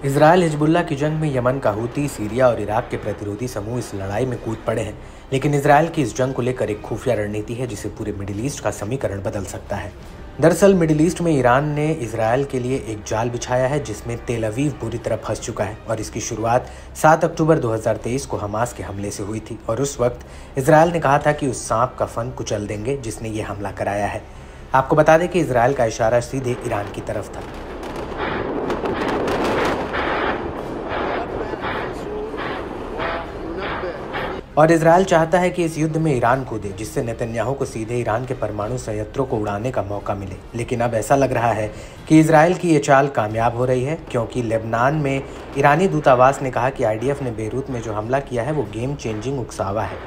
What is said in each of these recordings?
Israel Hezbollah की जंग में यमन का हूती, सीरिया और इराक के प्रतिरोधी समूह इस लड़ाई में कूद पड़े हैं। लेकिन इजरायल की इस जंग को लेकर एक खुफिया रणनीति है जिसे पूरे मिडिल ईस्ट का समीकरण बदल सकता है। दरअसल मिडिल ईस्ट में ईरान ने इजरायल के लिए एक जाल बिछाया है जिसमें तेल अवीव बुरी तरह फंस चुका है और इसकी शुरुआत 7 अक्टूबर 2023 को हमास के हमले से हुई थी और उस वक्त इजरायल ने कहा था कि उस सांप का फन कुचल देंगे जिसने ये हमला कराया है। आपको बता दें कि इजरायल का इशारा सीधे ईरान की तरफ था। और इजरायल चाहता है कि इस युद्ध में ईरान कूदे जिससे नेतन्याहू को सीधे ईरान के परमाणु संयंत्रों को उड़ाने का मौका मिले। लेकिन अब ऐसा लग रहा है कि इजरायल की ये चाल कामयाब हो रही है, क्योंकि लेबनान में ईरानी दूतावास ने कहा कि आईडीएफ ने बेरूत में जो हमला किया है वो गेम चेंजिंग उकसावा है,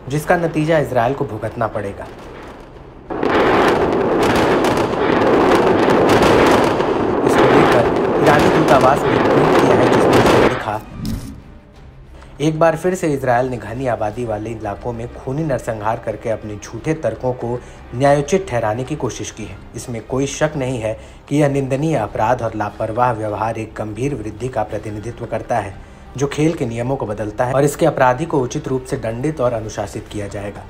जिसका नतीजा इजरायल को भुगतना पड़ेगा। इसको लेकर ईरानी दूतावास ने ट्वीट किया है जिसमें उसने लिखा, एक बार फिर से इजरायल ने घनी आबादी वाले इलाकों में खूनी नरसंहार करके अपने झूठे तर्कों को न्यायोचित ठहराने की कोशिश की है। इसमें कोई शक नहीं है कि यह निंदनीय अपराध और लापरवाह व्यवहार एक गंभीर वृद्धि का प्रतिनिधित्व करता है जो खेल के नियमों को बदलता है और इसके अपराधी को उचित रूप से दंडित और अनुशासित किया जाएगा।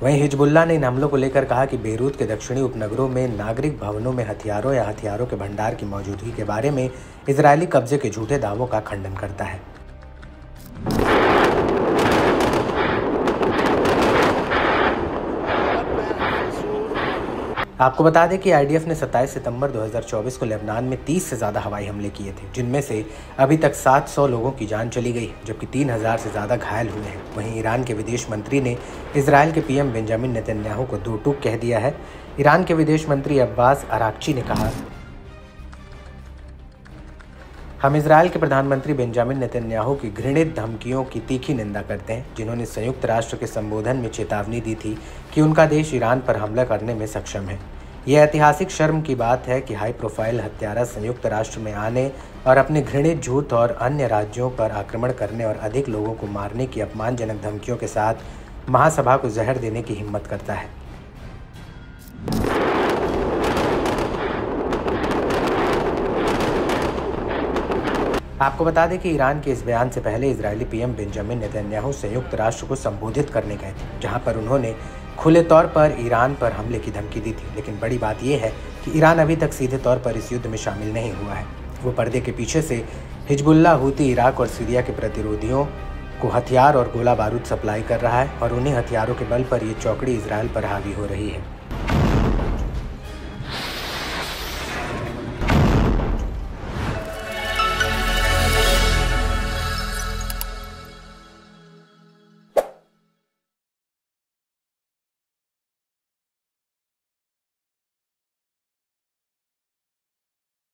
वहीं हिजबुल्ला ने इन हमलों को लेकर कहा कि बेरूत के दक्षिणी उपनगरों में नागरिक भवनों में हथियारों या हथियारों के भंडार की मौजूदगी के बारे में इजरायली कब्जे के झूठे दावों का खंडन करता है। आपको बता दें कि आईडीएफ ने 27 सितंबर 2024 को लेबनान में 30 से ज़्यादा हवाई हमले किए थे, जिनमें से अभी तक 700 लोगों की जान चली गई जबकि 3000 से ज़्यादा घायल हुए हैं। वहीं ईरान के विदेश मंत्री ने इजरायल के पीएम बेंजामिन नेतन्याहू को दो टूक कह दिया है। ईरान के विदेश मंत्री अब्बास अराक्ची ने कहा, हम इजरायल के प्रधानमंत्री बेंजामिन नेतन्याहू की घृणित धमकियों की तीखी निंदा करते हैं, जिन्होंने संयुक्त राष्ट्र के संबोधन में चेतावनी दी थी कि उनका देश ईरान पर हमला करने में सक्षम है। यह ऐतिहासिक शर्म की बात है कि हाई प्रोफाइल हत्यारा संयुक्त राष्ट्र में आने और अपने घृणित झूठ और अन्य राज्यों पर आक्रमण करने और अधिक लोगों को मारने की अपमानजनक धमकियों के साथ महासभा को जहर देने की हिम्मत करता है। आपको बता दें कि ईरान के इस बयान से पहले इजरायली पीएम बेंजामिन नेतन्याहू संयुक्त राष्ट्र को संबोधित करने गए थे, जहां पर उन्होंने खुले तौर पर ईरान पर हमले की धमकी दी थी। लेकिन बड़ी बात यह है कि ईरान अभी तक सीधे तौर पर इस युद्ध में शामिल नहीं हुआ है। वो पर्दे के पीछे से हिजबुल्ला, हूती, इराक और सीरिया के प्रतिरोधियों को हथियार और गोला बारूद सप्लाई कर रहा है और उन्हीं हथियारों के बल पर ये चौकड़ी इजरायल पर हावी हो रही है।